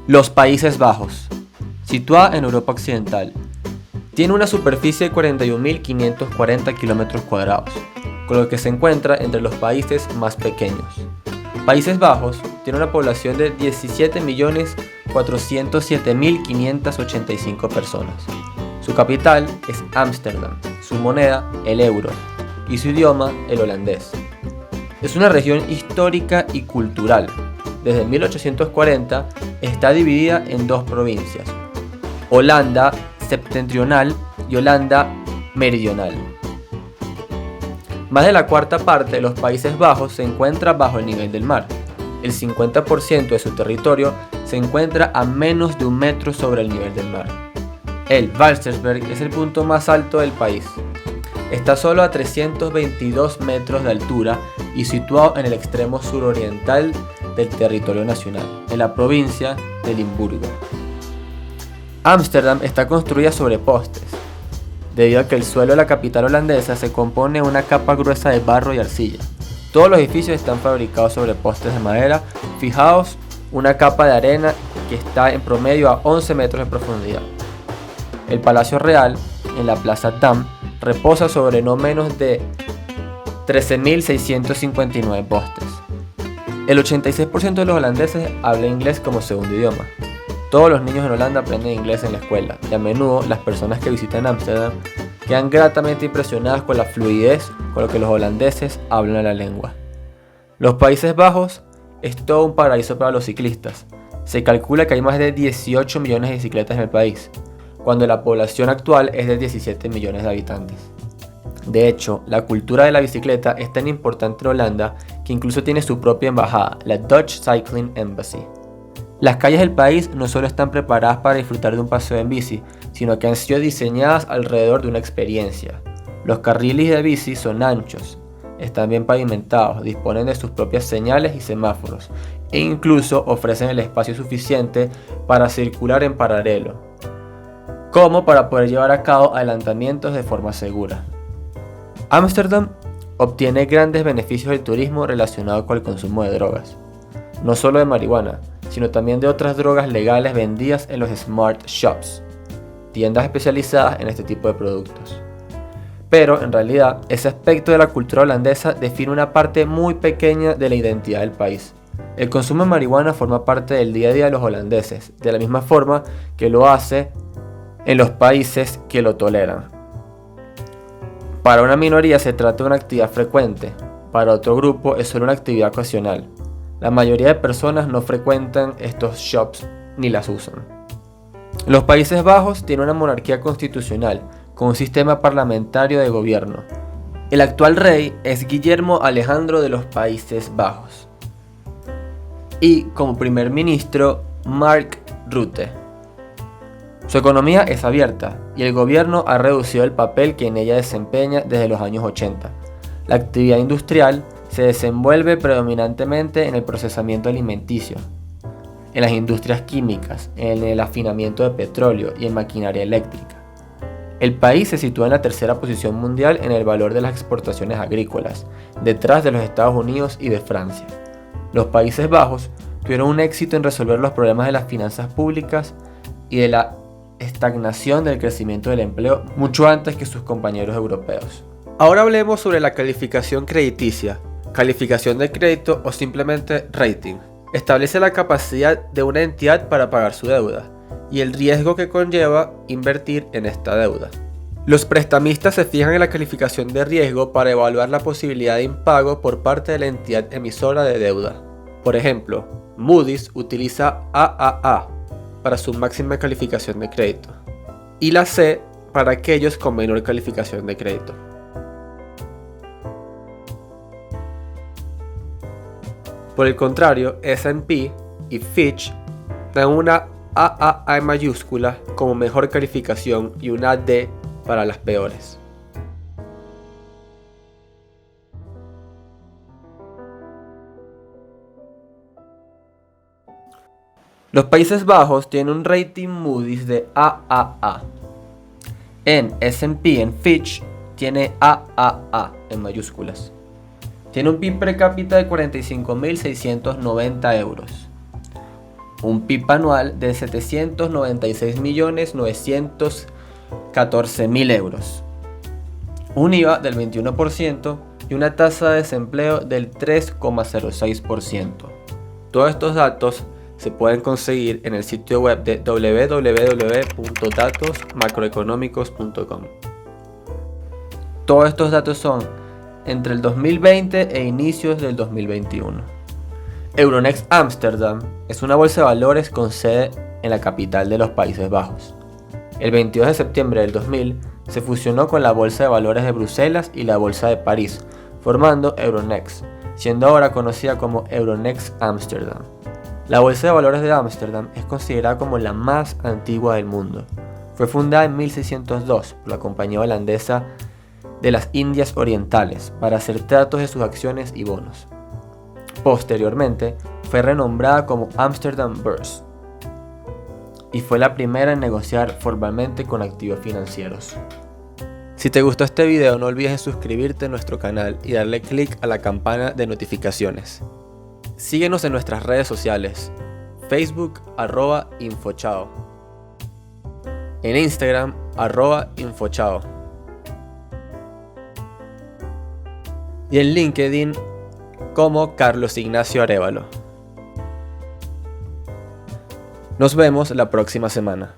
Los Países Bajos, situada en Europa Occidental, tiene una superficie de 41.540 km², con lo que se encuentra entre los países más pequeños. Países Bajos tiene una población de 17.407.585 personas. Su capital es Ámsterdam, su moneda el euro y su idioma el holandés. Es una región histórica y cultural. Desde 1840 está dividida en dos provincias, Holanda Septentrional y Holanda Meridional. Más de la cuarta parte de los Países Bajos se encuentra bajo el nivel del mar. El 50% de su territorio se encuentra a menos de 1 metro sobre el nivel del mar. El Walstersberg es el punto más alto del país. Está solo a 322 metros de altura y situado en el extremo suroriental del territorio nacional, en la provincia de Limburgo. Ámsterdam está construida sobre postes, debido a que el suelo de la capital holandesa se compone de una capa gruesa de barro y arcilla. Todos los edificios están fabricados sobre postes de madera, fijados una capa de arena que está en promedio a 11 metros de profundidad. El Palacio Real, en la Plaza Dam, reposa sobre no menos de 13.659 postes. El 86% de los holandeses habla inglés como segundo idioma. Todos los niños en Holanda aprenden inglés en la escuela y a menudo las personas que visitan Ámsterdam quedan gratamente impresionadas con la fluidez con la que los holandeses hablan la lengua. Los Países Bajos es todo un paraíso para los ciclistas. Se calcula que hay más de 18 millones de bicicletas en el país, cuando la población actual es de 17 millones de habitantes. De hecho, la cultura de la bicicleta es tan importante en Holanda que incluso tiene su propia embajada, la Dutch Cycling Embassy. Las calles del país no solo están preparadas para disfrutar de un paseo en bici, sino que han sido diseñadas alrededor de una experiencia. Los carriles de bici son anchos, están bien pavimentados, disponen de sus propias señales y semáforos, e incluso ofrecen el espacio suficiente para circular en paralelo, como para poder llevar a cabo adelantamientos de forma segura. Ámsterdam obtiene grandes beneficios del turismo relacionado con el consumo de drogas, no solo de marihuana, sino también de otras drogas legales vendidas en los Smart Shops, tiendas especializadas en este tipo de productos. Pero en realidad, ese aspecto de la cultura holandesa define una parte muy pequeña de la identidad del país. El consumo de marihuana forma parte del día a día de los holandeses, de la misma forma que lo hace en los países que lo toleran. Para una minoría se trata de una actividad frecuente, para otro grupo es solo una actividad ocasional. La mayoría de personas no frecuentan estos shops ni las usan. Los Países Bajos tienen una monarquía constitucional con un sistema parlamentario de gobierno. El actual rey es Guillermo Alejandro de los Países Bajos y como primer ministro Mark Rutte. Su economía es abierta y el gobierno ha reducido el papel que en ella desempeña desde los años 80. La actividad industrial se desenvuelve predominantemente en el procesamiento alimenticio, en las industrias químicas, en el afinamiento de petróleo y en maquinaria eléctrica. El país se sitúa en la tercera posición mundial en el valor de las exportaciones agrícolas, detrás de los Estados Unidos y de Francia. Los Países Bajos tuvieron un éxito en resolver los problemas de las finanzas públicas y de la estagnación del crecimiento del empleo mucho antes que sus compañeros europeos. Ahora hablemos sobre la calificación crediticia, calificación de crédito o simplemente rating. Establece la capacidad de una entidad para pagar su deuda y el riesgo que conlleva invertir en esta deuda. Los prestamistas se fijan en la calificación de riesgo para evaluar la posibilidad de impago por parte de la entidad emisora de deuda. Por ejemplo, Moody's utiliza AAA para su máxima calificación de crédito y la C para aquellos con menor calificación de crédito. Por el contrario, S&P y Fitch dan una AAA mayúscula como mejor calificación y una D para las peores. Los Países Bajos tienen un rating Moody's de AAA. En S&P y en Fitch tiene AAA en mayúsculas. Tiene un PIB per cápita de 45.690 euros. un PIB anual de 796.914.000 euros, un IVA del 21% y una tasa de desempleo del 3,06%. Todos estos datos se pueden conseguir en el sitio web de www.datosmacroeconómicos.com. Todos estos datos son entre el 2020 e inicios del 2021. Euronext Amsterdam es una bolsa de valores con sede en la capital de los Países Bajos. El 22 de septiembre del 2000 se fusionó con la Bolsa de Valores de Bruselas y la Bolsa de París, formando Euronext, siendo ahora conocida como Euronext Amsterdam. La Bolsa de Valores de Ámsterdam es considerada como la más antigua del mundo. Fue fundada en 1602 por la compañía holandesa de las Indias Orientales para hacer tratos de sus acciones y bonos. Posteriormente, fue renombrada como Amsterdam Beurs y fue la primera en negociar formalmente con activos financieros. Si te gustó este video, no olvides suscribirte a nuestro canal y darle clic a la campana de notificaciones. Síguenos en nuestras redes sociales, Facebook @infochao, en Instagram @infochao y en LinkedIn como Carlos Ignacio Arévalo. Nos vemos la próxima semana.